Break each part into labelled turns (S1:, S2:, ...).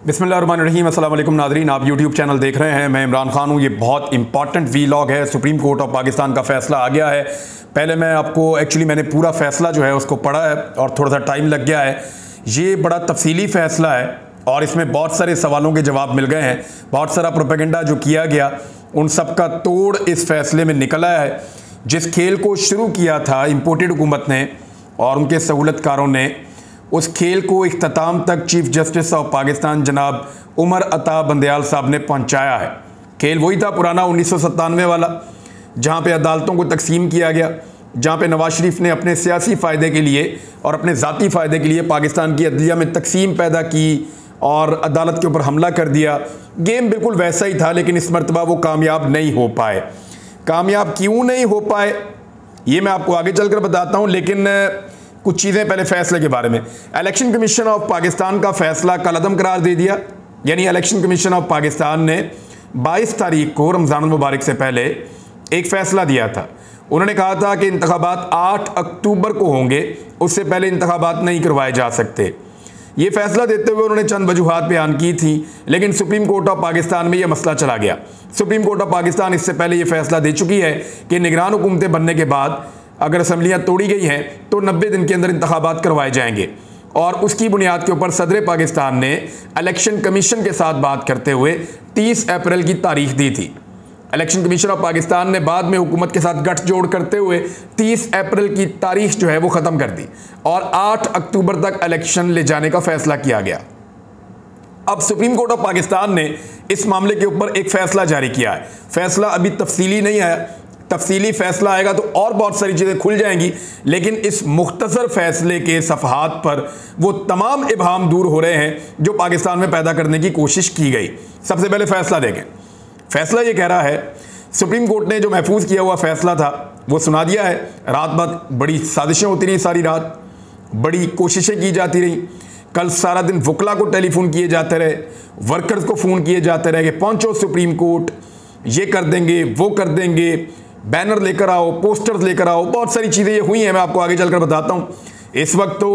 S1: बिस्मिल्लाहिर्रहमानिर्रहीम। अस्सलाम वालेकुम नाज़रीन, आप यूट्यूब चैनल देख रहे हैं। मैं इमरान खान हूँ। ये बहुत इंपॉर्टेंट वीलॉग है। सुप्रीम कोर्ट ऑफ पाकिस्तान का फ़ैसला आ गया है। पहले मैं आपको मैंने पूरा फ़ैसला जो है उसको पढ़ा है और थोड़ा सा टाइम लग गया है। ये बड़ा तफसीली फ़ैसला है और इसमें बहुत सारे सवालों के जवाब मिल गए हैं। बहुत सारा प्रोपेगेंडा जो किया गया उन सब का तोड़ इस फ़ैसले में निकला है। जिस खेल को शुरू किया था इम्पोर्टेड हुकूमत ने और उनके सहूलतकारों ने, उस खेल को इख्तिताम तक चीफ जस्टिस ऑफ पाकिस्तान जनाब उमर अता बंदयाल साहब ने पहुंचाया है। खेल वही था पुराना 1997 वाला, जहां पे अदालतों को तकसीम किया गया, जहां पे नवाज शरीफ ने अपने सियासी फ़ायदे के लिए और अपने ज़ाती फ़ायदे के लिए पाकिस्तान की अदलिया में तकसीम पैदा की और अदालत के ऊपर हमला कर दिया। गेम बिल्कुल वैसा ही था, लेकिन इस मरतबा वो कामयाब नहीं हो पाए। कामयाब क्यों नहीं हो पाए ये मैं आपको आगे चलकर बताता हूँ, लेकिन कुछ चीज़ें पहले फ़ैसले के बारे में। इलेक्शन कमीशन ऑफ पाकिस्तान का फ़ैसला कलअदम करार दे दिया। यानी इलेक्शन कमीशन ऑफ पाकिस्तान ने 22 तारीख को रमज़ान मुबारक से पहले एक फ़ैसला दिया था। उन्होंने कहा था कि इंतखाबात 8 अक्टूबर को होंगे, उससे पहले इंतखाबात नहीं करवाए जा सकते। ये फ़ैसला देते हुए उन्होंने चंद वजूहात बयान की थी, लेकिन सुप्रीम कोर्ट ऑफ पाकिस्तान में यह मसला चला गया। सुप्रीम कोर्ट ऑफ पाकिस्तान इससे पहले ये फ़ैसला दे चुकी है कि निगरान हुकूमतें बनने के बाद अगर असम्बलियाँ तोड़ी गई हैं तो 90 दिन के अंदर इंतखाबात करवाए जाएंगे। और उसकी बुनियाद के ऊपर सदर पाकिस्तान ने इलेक्शन कमीशन के साथ बात करते हुए 30 अप्रैल की तारीख दी थी। इलेक्शन कमीशन ऑफ पाकिस्तान ने बाद में हुकूमत के साथ गठजोड़ करते हुए 30 अप्रैल की तारीख जो है वो ख़त्म कर दी और 8 अक्टूबर तक इलेक्शन ले जाने का फैसला किया गया। अब सुप्रीम कोर्ट ऑफ पाकिस्तान ने इस मामले के ऊपर एक फ़ैसला जारी किया है। फ़ैसला अभी तफसीली नहीं है, तफसीली फ़ैसला आएगा तो और बहुत सारी चीज़ें खुल जाएंगी, लेकिन इस मुख्तसर फ़ैसले के सफ़हात पर वो तमाम इबहाम दूर हो रहे हैं जो पाकिस्तान में पैदा करने की कोशिश की गई। सबसे पहले फ़ैसला देखें। फ़ैसला ये कह रहा है, सुप्रीम कोर्ट ने जो महफूज किया हुआ फ़ैसला था वो सुना दिया है। रात भर बड़ी साजिशें होती रही, सारी रात बड़ी कोशिशें की जाती रही। कल सारा दिन वकला को टेलीफोन किए जाते रहे, वर्कर्स को फ़ोन किए जाते रहे कि पहुँचो सुप्रीम कोर्ट, ये कर देंगे वो कर देंगे, बैनर लेकर आओ, पोस्टर्स लेकर आओ। बहुत सारी चीज़ें ये हुई हैं, मैं आपको आगे चलकर बताता हूँ। इस वक्त तो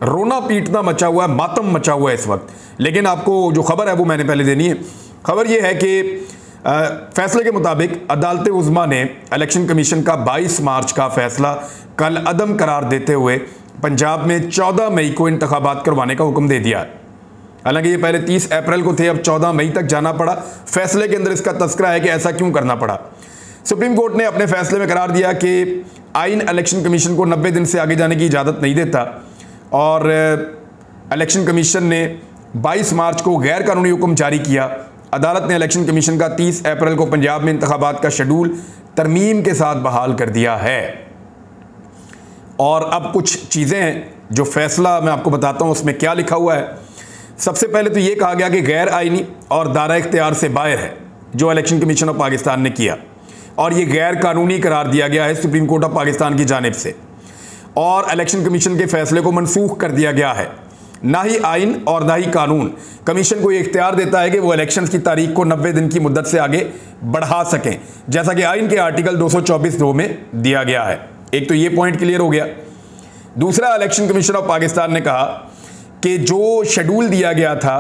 S1: रोना पीटना मचा हुआ है, मातम मचा हुआ है इस वक्त। लेकिन आपको जो खबर है वो मैंने पहले देनी है। खबर ये है कि फैसले के मुताबिक अदालत उज़्मा ने इलेक्शन कमीशन का 22 मार्च का फैसला कल अदम करार देते हुए पंजाब में 14 मई को इंतखाबात करवाने का हुक्म दे दिया। हालांकि ये पहले 30 अप्रैल को थे, अब 14 मई तक जाना पड़ा। फैसले के अंदर इसका तस्करा है कि ऐसा क्यों करना पड़ा। सुप्रीम कोर्ट ने अपने फैसले में करार दिया कि आइन इलेक्शन कमीशन को 90 दिन से आगे जाने की इजाज़त नहीं देता और इलेक्शन कमीशन ने 22 मार्च को गैर कानूनी हुक्म जारी किया। अदालत ने इलेक्शन कमीशन का 30 अप्रैल को पंजाब में इंतखाबात का शेड्यूल तरमीम के साथ बहाल कर दिया है। और अब कुछ चीज़ें हैं जो फैसला मैं आपको बताता हूँ उसमें क्या लिखा हुआ है। सबसे पहले तो ये कहा गया कि गैर आइनी और दायरा इख्तियार से बाहर है जो इलेक्शन कमीशन ऑफ पाकिस्तान ने किया, और ये गैर कानूनी करार दिया गया है सुप्रीम कोर्ट ऑफ पाकिस्तान की जानिब से, और इलेक्शन कमीशन के फैसले को मनसूख कर दिया गया है। ना ही आइन और ना ही कानून कमीशन को ये इख्तियार देता है कि वो इलेक्शंस की तारीख को 90 दिन की मुद्दत से आगे बढ़ा सकें, जैसा कि आइन के आर्टिकल 224(2) में दिया गया है। एक तो ये पॉइंट क्लियर हो गया। दूसरा, इलेक्शन कमीशन ऑफ पाकिस्तान ने कहा कि जो शेड्यूल दिया गया था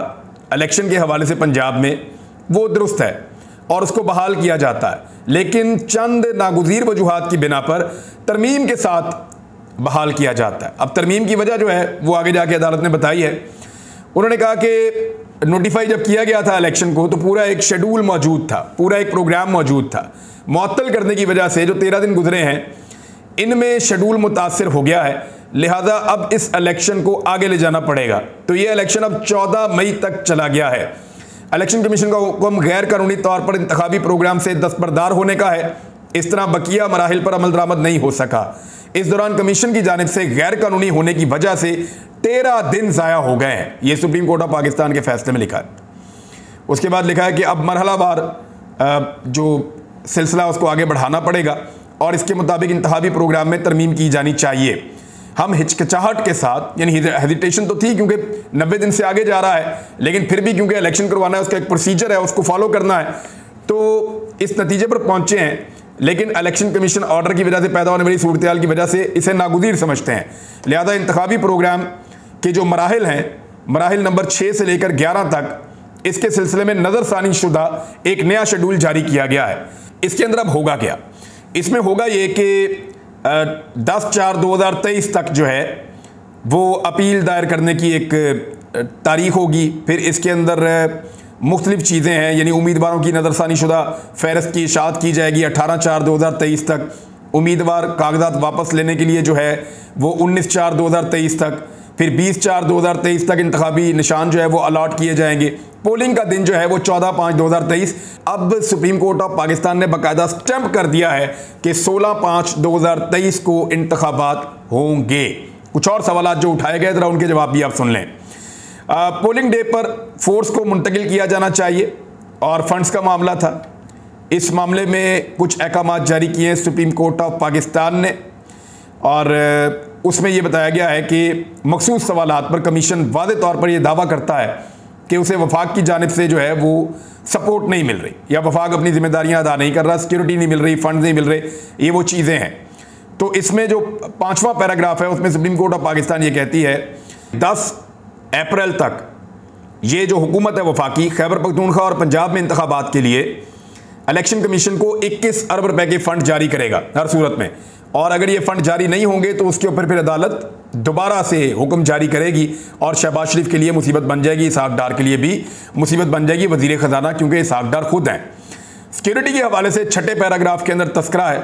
S1: इलेक्शन के हवाले से पंजाब में वो दुरुस्त है और उसको बहाल किया जाता है, लेकिन चंद नागुज़ीर वजूहात की बिना पर तरमीम के साथ बहाल किया जाता है। अब तरमीम की वजह जो है वो आगे जाके अदालत ने बताई है। उन्होंने कहा कि नोटिफाई जब किया गया था इलेक्शन को तो पूरा एक शेड्यूल मौजूद था, पूरा एक प्रोग्राम मौजूद था। मुअत्तल करने की वजह से जो 13 दिन गुजरे हैं इनमें शेड्यूल मुतासिर हो गया है, लिहाजा अब इस इलेक्शन को आगे ले जाना पड़ेगा। तो ये इलेक्शन अब 14 मई तक चला गया है। इलेक्शन कमीशन का हुक्म गैर कानूनी तौर पर इंतखाबी प्रोग्राम से दस्तबरदार होने का है। इस तरह बकिया मराहिल पर अमल दरामद नहीं हो सका। इस दौरान कमीशन की जानिब से गैर कानूनी होने की वजह से 13 दिन ज़ाया हो गए हैं। ये सुप्रीम कोर्ट ऑफ पाकिस्तान के फैसले में लिखा है। उसके बाद लिखा है कि अब मरहलावार जो सिलसिला उसको आगे बढ़ाना पड़ेगा और इसके मुताबिक इंतखाबी प्रोग्राम में तरमीम की जानी चाहिए। हम हिचकिचाहट के साथ, यानी हेजिटेशन तो थी क्योंकि 90 दिन से आगे जा रहा है, लेकिन फिर भी क्योंकि इलेक्शन करवाना है, उसका एक प्रोसीजर है, उसको फॉलो करना है, तो इस नतीजे पर पहुंचे हैं। लेकिन इलेक्शन कमीशन ऑर्डर की वजह से पैदा होने वाली सूरत की वजह से इसे नागुज़ीर समझते हैं। लिहाजा इंतखाबी प्रोग्राम के जो मराहिल हैं मराहिल नंबर 6 से लेकर 11 तक इसके सिलसिले में नज़रसानी शुदा एक नया शेड्यूल जारी किया गया है। इसके अंदर अब होगा क्या? इसमें होगा ये कि 10/4/2023 तक जो है वो अपील दायर करने की एक तारीख होगी। फिर इसके अंदर मुख्तलिफ चीज़ें हैं, यानी उम्मीदवारों की नज़रसानी शुदा फ़हरिस्त की इशाअत की जाएगी 18/4/2023 तक। उम्मीदवार कागजात वापस लेने के लिए जो है वो 19/4/2023 तक। फिर 20/4/2023 तक इंतखाबी निशान जो है वो अलॉट किए जाएंगे। पोलिंग का दिन जो है वो 14/5/2023। अब सुप्रीम कोर्ट ऑफ पाकिस्तान ने बाकायदा स्टैंप कर दिया है कि 16/5/2023 को इंतखाबात होंगे। कुछ और सवाल जो उठाए गए ज़रा उनके जवाब भी आप सुन लें। पोलिंग डे पर फोर्स को मुंतकिल किया जाना चाहिए और फंड्स का मामला था। इस मामले में कुछ अहकाम जारी किए हैं सुप्रीम कोर्ट ऑफ पाकिस्तान ने और उसमें यह बताया गया है कि मखसूस सवालात पर कमीशन वाज़ेह तौर पर यह दावा करता है कि उसे वफाक की जानिब से जो है वो सपोर्ट नहीं मिल रही या वफाक अपनी जिम्मेदारियां अदा नहीं कर रहा, सिक्योरिटी नहीं मिल रही, फंड नहीं मिल रहे, ये वो चीज़ें हैं। तो इसमें जो 5वां पैराग्राफ है उसमें सुप्रीम कोर्ट ऑफ पाकिस्तान ये कहती है 10 अप्रैल तक ये जो हुकूमत है वफाकी, खैबर पख्तूनख्वा और पंजाब में इंतखाबात के लिए इलेक्शन कमीशन को 21 अरब रुपए के फंड जारी करेगा हर सूरत में। और अगर ये फंड जारी नहीं होंगे तो उसके ऊपर फिर अदालत दोबारा से हुक्म जारी करेगी और शहबाज शरीफ के लिए मुसीबत बन जाएगी, इसहाक डार के लिए भी मुसीबत बन जाएगी, वजीर खजाना, क्योंकि इसहाक डार खुद हैं। सिक्योरिटी के हवाले से 6ठे पैराग्राफ के अंदर तस्करा है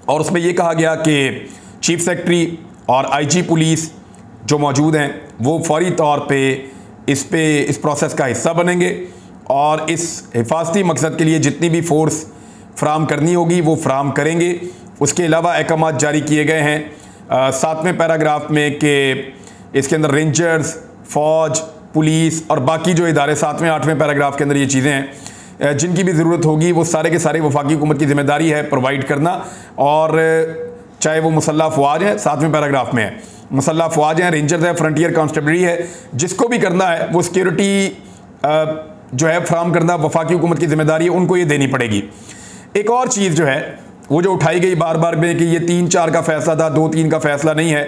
S1: और उसमें यह कहा गया कि चीफ सेक्रेटरी और IG पुलिस जो मौजूद हैं वो फौरी तौर पे इस प्रोसेस का हिस्सा बनेंगे और इस हिफाजती मकसद के लिए जितनी भी फोर्स फ्राहम करनी होगी वो फ्राहम करेंगे। उसके अलावा अहकाम जारी किए गए हैं 7वें पैराग्राफ में कि इसके अंदर रेंजर्स, फौज, पुलिस और बाकी जो इदारे 7वें 8वें पैराग्राफ के अंदर ये चीज़ें हैं जिनकी भी ज़रूरत होगी वो सारे के सारे वफाकी हुकूमत की जिम्मेदारी है प्रोवाइड करना। और चाहे वो मुसल्लह फ़ौज है, 7वें पैराग्राफ में है, मुसल्लह फ़ौज हैं, रेंजर्स है, फ्रंटियर कांस्टेबलरी है, जिसको भी करना है वो सिक्योरिटी जो है फ्राहम करना वफाकी हुकूमत की जिम्मेदारी है, उनको ये देनी पड़ेगी। एक और चीज़ जो है वो जो उठाई गई बार बार में कि ये 3-4 का फैसला था, 2-3 का फैसला नहीं है,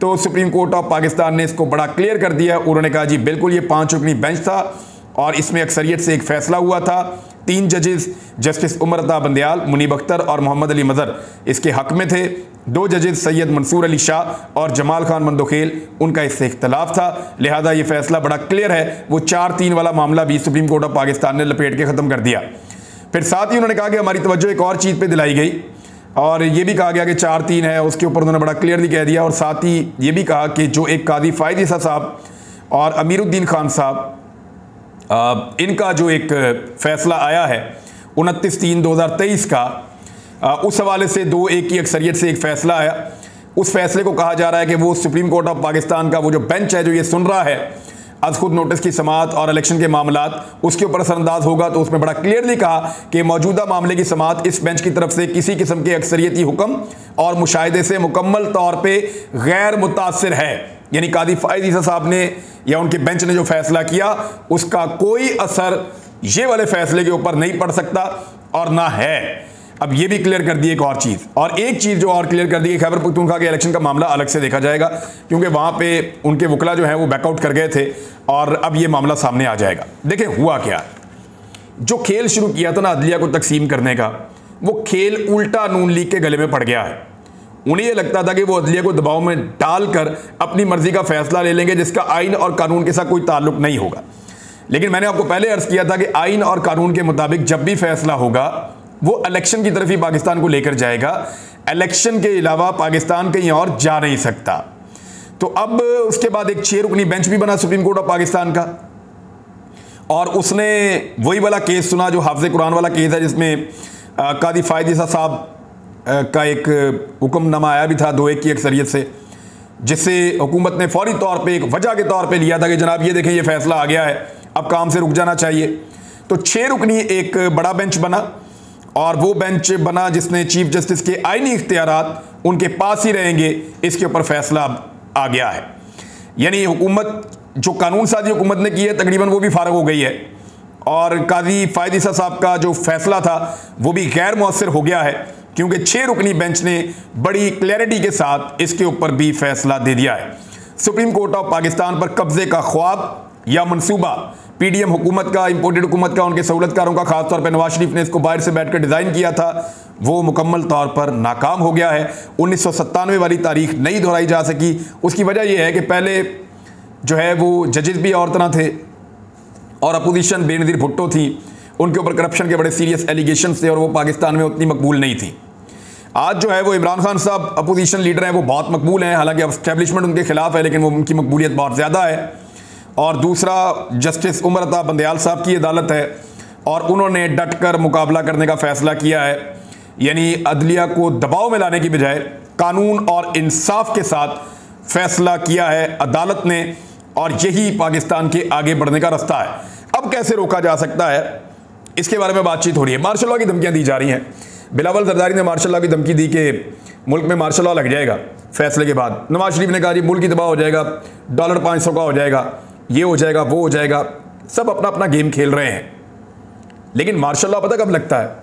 S1: तो सुप्रीम कोर्ट ऑफ पाकिस्तान ने इसको बड़ा क्लियर कर दिया। उन्होंने कहा जी बिल्कुल ये 5 रुकनी बेंच था और इसमें अक्सरियत से एक फैसला हुआ था। 3 जजेस जस्टिस उमर अता बंदयाल, मुनीब अख्तर और मोहम्मद अली मज़हर इसके हक में थे। 2 जजेस सैयद मंसूर अली शाह और जमाल खान मंदोखेल, उनका इससे इख्तलाफ था, लिहाजा ये फैसला बड़ा क्लियर है। वो 4-3 वाला मामला भी सुप्रीम कोर्ट ऑफ पाकिस्तान ने लपेट के ख़त्म कर दिया। फिर साथ ही उन्होंने कहा कि हमारी तवज्जो एक और चीज़ पर दिलाई गई और ये भी कहा गया कि 4-3 है, उसके ऊपर उन्होंने बड़ा क्लियरली कह दिया। और साथ ही ये भी कहा कि जो एक कादी फ़ायद ईसा साहब और अमीरुद्दीन खान साहब इनका जो एक फ़ैसला आया है 29/3/2023 का, उस हवाले से 2-1 की अक्सरियत से एक फ़ैसला आया। उस फैसले को कहा जा रहा है कि वो सुप्रीम कोर्ट ऑफ पाकिस्तान का वो जो बेंच है जो ये सुन रहा है आज खुद नोटिस की समाअत और इलेक्शन के मामलात, उसके ऊपर असरअंदाज होगा। तो उसमें बड़ा क्लियरली कहा कि मौजूदा मामले की समाअत इस बेंच की तरफ से किसी किस्म के अक्सरियती हुक्म और मुशाहिदे से मुकम्मल तौर पे गैर मुतासिर है। यानी कादी फ़ायद ईसा साहब ने या उनके बेंच ने जो फैसला किया उसका कोई असर ये वाले फैसले के ऊपर नहीं पड़ सकता और ना है। अब ये भी क्लियर कर दी एक और चीज़, और एक चीज़ जो और क्लियर कर दी, खैबर पख्तूनख्वा के इलेक्शन का मामला अलग से देखा जाएगा क्योंकि वहाँ पे उनके वकला जो है वो बैकआउट कर गए थे और अब ये मामला सामने आ जाएगा। देखें हुआ क्या, जो खेल शुरू किया था ना अदलिया को तकसीम करने का, वो खेल उल्टा नून लीग के गले में पड़ गया है। उन्हें यह लगता था कि वो अदलिया को दबाव में डालकर अपनी मर्जी का फैसला ले लेंगे जिसका आइन और कानून के साथ कोई ताल्लुक नहीं होगा। लेकिन मैंने आपको पहले अर्ज किया था कि आइन और कानून के मुताबिक जब भी फैसला होगा वो इलेक्शन की तरफ ही पाकिस्तान को लेकर जाएगा। इलेक्शन के अलावा पाकिस्तान कहीं और जा नहीं सकता। तो अब उसके बाद एक 6 रुकनी बेंच भी बना सुप्रीम कोर्ट ऑफ पाकिस्तान का और उसने वही वाला केस सुना जो हाफ़िज़ कुरान वाला केस है जिसमें कादी फ़ायद ईसा साहब का एक हुक्मनामा आया भी था 2-1 की अक्सरियत से, जिससे हुकूमत ने फौरी तौर पे एक वजह के तौर पे लिया था कि जनाब ये देखें ये फैसला आ गया है, अब काम से रुक जाना चाहिए। तो 6 रुकनी एक बड़ा बेंच बना और वो बेंच बना जिसने चीफ जस्टिस के आईनी इख्तियारात उनके पास ही रहेंगे, इसके ऊपर फैसला आ गया है। यानी हुकूमत जो कानून साजी हुकूमत ने की है तकरीबन वो भी फारग हो गई है और कादी फ़ायद ईसा साहब का जो फैसला था वो भी गैर मुअस्सिर हो गया है क्योंकि 6 रुकनी बेंच ने बड़ी क्लैरिटी के साथ इसके ऊपर भी फैसला दे दिया है। सुप्रीम कोर्ट ऑफ पाकिस्तान पर कब्जे का ख्वाब या मंसूबा पीडीएम हुकूमत का, इंपोर्टेड हुकूमत का, उनके सहूलतकारों का, खासतौर पर नवाज शरीफ ने इसको बाहर से बैठकर डिजाइन किया था, वो मुकम्मल तौर पर नाकाम हो गया है। 1997 वाली तारीख नहीं दोहराई जा सकी। उसकी वजह यह है कि पहले जो है वो जजेस भी और तरह थे और अपोजिशन बेनज़ीर भुट्टो थी, उनके ऊपर करप्शन के बड़े सीरियस एलिगेशन थे और वो पाकिस्तान में उतनी मकबूल नहीं थी। आज जो है वो इमरान खान साहब अपोजिशन लीडर हैं, वो बहुत मकबूल हैं, हालांकि अब एस्टेब्लिशमेंट उनके खिलाफ है लेकिन वो उनकी मकबूलियत बहुत ज़्यादा है। और दूसरा जस्टिस उमर अता बंदयाल साहब की अदालत है और उन्होंने डट कर मुकाबला करने का फ़ैसला किया है, यानी अदलिया को दबाव में लाने की बजाय कानून और इंसाफ के साथ फ़ैसला किया है अदालत ने, और यही पाकिस्तान के आगे बढ़ने का रास्ता है। अब कैसे रोका जा सकता है, इसके बारे में बातचीत हो रही है। मार्शल लॉ की धमकियाँ दी जा रही हैं। बिलावल जरदारी ने मार्शल लॉ की धमकी दी कि मुल्क में मार्शल लॉ लग जाएगा फैसले के बाद। नवाज शरीफ ने कहा जी मुल्क ही तबाह हो जाएगा, डॉलर 500 का हो जाएगा, ये हो जाएगा, वो हो जाएगा। सब अपना अपना गेम खेल रहे हैं। लेकिन मार्शल लॉ पता कब लगता है?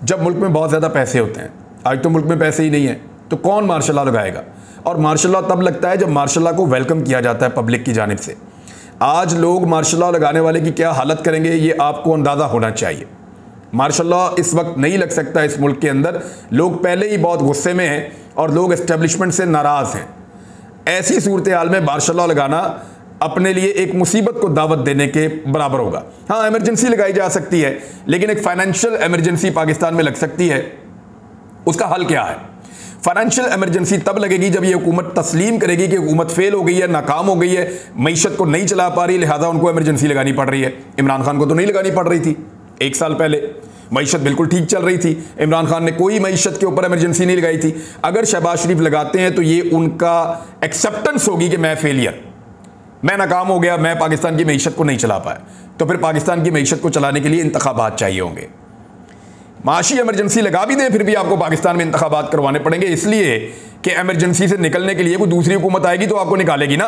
S1: जब मुल्क में बहुत ज़्यादा पैसे होते हैं। आज तो मुल्क में पैसे ही नहीं है, तो कौन मार्शल लॉ लगाएगा? और मार्शल लॉ तब लगता है जब मार्शल लॉ को वेलकम किया जाता है पब्लिक की जानिब से। आज लोग मार्शल लॉ लगाने वाले की क्या हालत करेंगे, ये आपको अंदाज़ा होना चाहिए। मार्शल लॉ इस वक्त नहीं लग सकता इस मुल्क के अंदर। लोग पहले ही बहुत गुस्से में हैं और लोग एस्टेब्लिशमेंट से नाराज़ हैं। ऐसी सूरत हाल में मार्शल लॉ लगाना अपने लिए एक मुसीबत को दावत देने के बराबर होगा। हाँ, इमरजेंसी लगाई जा सकती है, लेकिन एक फाइनेंशियल इमरजेंसी पाकिस्तान में लग सकती है। उसका हल क्या है? फाइनेंशियल इमरजेंसी तब लगेगी जब ये हुकूमत तस्लीम करेगी कि हुकूमत फेल हो गई है, नाकाम हो गई है, मईशत को नहीं चला पा रही, लिहाजा उनको इमरजेंसी लगानी पड़ रही है। इमरान खान को तो नहीं लगानी पड़ रही थी। 1 साल पहले मईशत बिल्कुल ठीक चल रही थी, इमरान खान ने कोई मईशत के ऊपर इमरजेंसी नहीं लगाई थी। अगर शहबाज शरीफ लगाते हैं तो ये उनका एक्सेप्टेंस होगी कि मैं फेलियर, मैं नाकाम हो गया, मैं पाकिस्तान की मईशत को नहीं चला पाया। तो फिर पाकिस्तान की मईशत को चलाने के लिए इंतखाबात चाहिए होंगे। माशी इमरजेंसी लगा भी दें फिर भी आपको पाकिस्तान में इंतखाबात करवाने पड़ेंगे, इसलिए कि इमरजेंसी से निकलने के लिए कोई दूसरी हुकूमत आएगी तो आपको निकालेगी ना।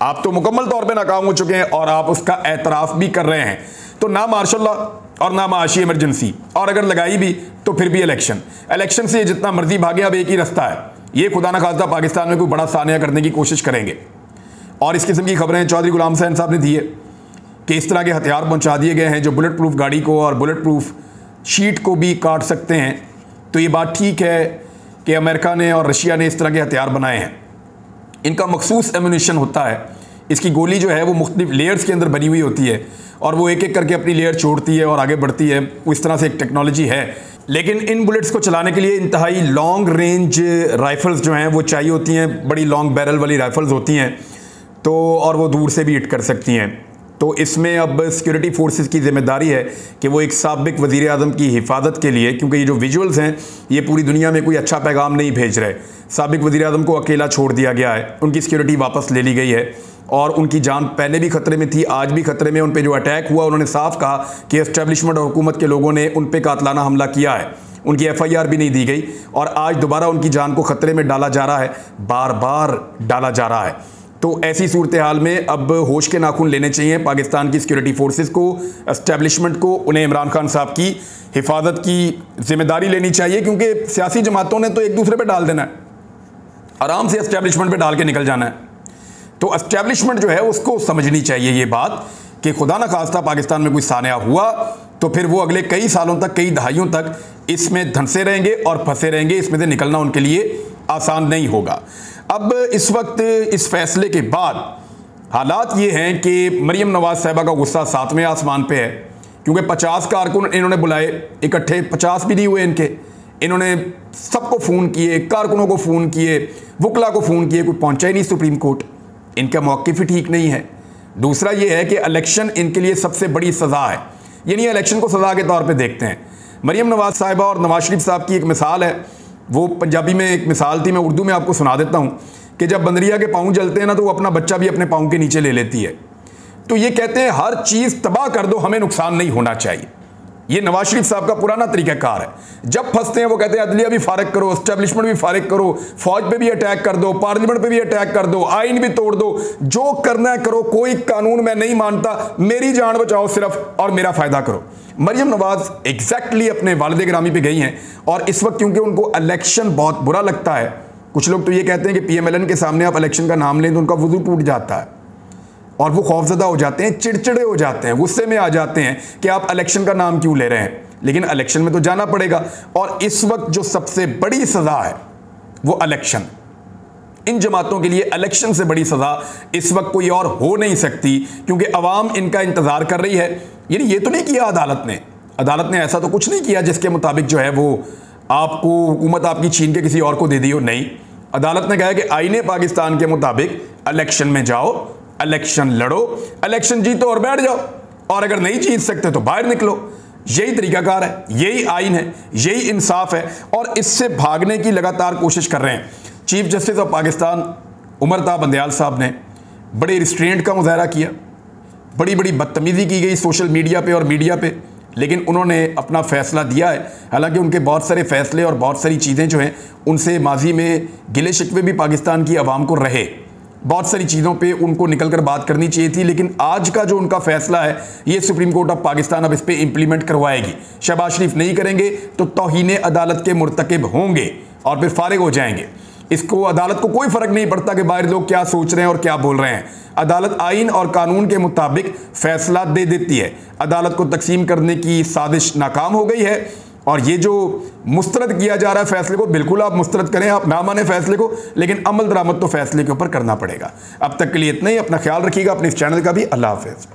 S1: आप तो मुकम्मल तौर पे नाकाम हो चुके हैं और आप उसका एतराफ़ भी कर रहे हैं। तो ना मार्शल लॉ और ना माशी इमरजेंसी, और अगर लगाई भी तो फिर भी इलेक्शन से जितना मर्जी भागे, अब एक ही रास्ता है। ये खुदा न खास्ता पाकिस्तान में कोई बड़ा सानिया करने की कोशिश करेंगे। और इस किस्म की खबरें चौधरी गुलाम हुसैन साहब ने दी है कि इस तरह के हथियार पहुंचा दिए गए हैं जो बुलेट प्रूफ गाड़ी को और बुलेट प्रूफ शीट को भी काट सकते हैं। तो ये बात ठीक है कि अमेरिका ने और रशिया ने इस तरह के हथियार बनाए हैं। इनका मखसूस एम्यूनिशन होता है। इसकी गोली जो है वो मुख्तलिफ लेयर्स के अंदर बनी हुई होती है और वो एक एक करके अपनी लेयर छोड़ती है और आगे बढ़ती है। इस तरह से एक टेक्नोलॉजी है। लेकिन इन बुलेट्स को चलाने के लिए इंतहाई लॉन्ग रेंज राइफल्स जो हैं वो चाहिए होती हैं। बड़ी लॉन्ग बैरल वाली राइफल्स होती हैं, तो और वो दूर से भी हिट कर सकती हैं। तो इसमें अब सिक्योरिटी फोर्सेस की जिम्मेदारी है कि वो एक साबिक वज़ीर आज़म की हिफाजत के लिए, क्योंकि ये जो विजुअल्स हैं ये पूरी दुनिया में कोई अच्छा पैगाम नहीं भेज रहे। साबिक वज़ीर आज़म को अकेला छोड़ दिया गया है, उनकी सिक्योरिटी वापस ले ली गई है और उनकी जान पहले भी खतरे में थी, आज भी खतरे में। उन पर जो अटैक हुआ उन्होंने साफ कहा कि एस्टेब्लिशमेंट और हुकूमत के लोगों ने उन पर कातलाना हमला किया है। उनकी FIR भी नहीं दी गई और आज दोबारा उनकी जान को खतरे में डाला जा रहा है, बार बार डाला जा रहा है। तो ऐसी सूरत हाल में अब होश के नाखून लेने चाहिए पाकिस्तान की सिक्योरिटी फोर्सेस को, एस्टेब्लिशमेंट को। उन्हें इमरान खान साहब की हिफाजत की जिम्मेदारी लेनी चाहिए, क्योंकि सियासी जमातों ने तो एक दूसरे पे डाल देना है, आराम से एस्टेब्लिशमेंट पे डाल के निकल जाना है। तो एस्टेब्लिशमेंट जो है उसको समझनी चाहिए ये बात कि खुदा न खास्ता पाकिस्तान में कोई सानिया हुआ तो फिर वो अगले कई सालों तक, कई दहाइयों तक इसमें धंसे रहेंगे और फंसे रहेंगे। इसमें से निकलना उनके लिए आसान नहीं होगा। अब इस वक्त इस फैसले के बाद हालात ये हैं कि मरियम नवाज साहिबा का गुस्सा 7वें आसमान पे है, क्योंकि 50 कारकुन इन्होंने बुलाए, इकट्ठे 50 भी नहीं हुए इनके। इन्होंने सबको फ़ोन किए, कारकुनों को फ़ोन किए, वकला को फ़ोन किए, कोई पहुंचा ही नहीं सुप्रीम कोर्ट। इनका मौक़िफ़ ही ठीक नहीं है। दूसरा ये है कि इलेक्शन इनके लिए सबसे बड़ी सज़ा है, यानी इलेक्शन को सज़ा के तौर पर देखते हैं। मरियम नवाज साहिबा और नवाज शरीफ साहब की एक मिसाल है, वो पंजाबी में एक मिसाल थी, मैं उर्दू में आपको सुना देता हूँ कि जब बंदरिया के पाँव जलते हैं ना तो वो अपना बच्चा भी अपने पाँव के नीचे ले लेती है। तो ये कहते हैं हर चीज़ तबाह कर दो, हमें नुकसान नहीं होना चाहिए। ये नवाज शरीफ साहब का पुराना तरीक़ाकार है। जब फंसते हैं वो कहते हैं अदलिया भी फारिग करो, एस्टेब्लिशमेंट भी फारिग करो, फौज पे भी अटैक कर दो, पार्लियामेंट पे भी अटैक कर दो, आइन भी तोड़ दो, जो करना है करो, कोई कानून मैं नहीं मानता, मेरी जान बचाओ सिर्फ और मेरा फ़ायदा करो। मरियम नवाज एग्जैक्टली अपने वालिद गिरामी पे गई हैं और इस वक्त क्योंकि उनको इलेक्शन बहुत बुरा लगता है कुछ लोग तो ये कहते हैं कि पीएमएलएन के सामने आप इलेक्शन का नाम लें तो उनका वजू टूट जाता है और वो खौफजदा हो जाते हैं, चिड़चिड़े हो जाते हैं, गुस्से में आ जाते हैं कि आप इलेक्शन का नाम क्यों ले रहे हैं। लेकिन इलेक्शन में तो जाना पड़ेगा और इस वक्त जो सबसे बड़ी सजा है वो इलेक्शन। इन जमातों के लिए इलेक्शन से बड़ी सजा इस वक्त कोई और हो नहीं सकती, क्योंकि अवाम इनका इंतजार कर रही है। यानी ये तो नहीं किया अदालत ने ऐसा तो कुछ नहीं किया जिसके मुताबिक जो है वो आपको हुकूमत आपकी छीन के किसी और को दे दी हो। नहीं, अदालत ने कहा है कि आईने पाकिस्तान के मुताबिक इलेक्शन में जाओ, इलेक्शन लड़ो, इलेक्शन जीतो और बैठ जाओ, और अगर नहीं जीत सकते तो बाहर निकलो। यही तरीकाकार है, यही आइन है, यही इंसाफ है और इससे भागने की लगातार कोशिश कर रहे हैं। Chief justice of Pakistan Umar Ata Bandial साहब ने बड़े रिस्ट्रेंट का मुजाहरा किया, बड़ी बड़ी बदतमीज़ी की गई सोशल मीडिया पे और मीडिया पे, लेकिन उन्होंने अपना फ़ैसला दिया है। हालांकि उनके बहुत सारे फ़ैसले और बहुत सारी चीज़ें जो हैं उनसे माजी में गिले शिकवे भी पाकिस्तान की आवाम को रहे, बहुत सारी चीज़ों पे उनको निकल कर बात करनी चाहिए थी। लेकिन आज का जो उनका फ़ैसला है ये सुप्रीम कोर्ट ऑफ पाकिस्तान अब इस पर इम्प्लीमेंट करवाएगी। शहबाज शरीफ नहीं करेंगे तो तौहीन अदालत के मुर्तकिब होंगे और फिर फारिग हो जाएंगे। इसको अदालत को कोई फ़र्क नहीं पड़ता कि बाहर लोग क्या सोच रहे हैं और क्या बोल रहे हैं। अदालत आइन और कानून के मुताबिक फ़ैसला दे देती है। अदालत को तकसीम करने की साजिश नाकाम हो गई है और ये जो मुस्तरद किया जा रहा है फ़ैसले को, बिल्कुल आप मुस्तरद करें, आप ना माने फ़ैसले को, लेकिन अमल दरामद तो फ़ैसले के ऊपर करना पड़ेगा। अब तक के लिए इतना ही। अपना ख्याल रखिएगा, अपने इस चैनल का भी। अल्लाह हाफ़िज़।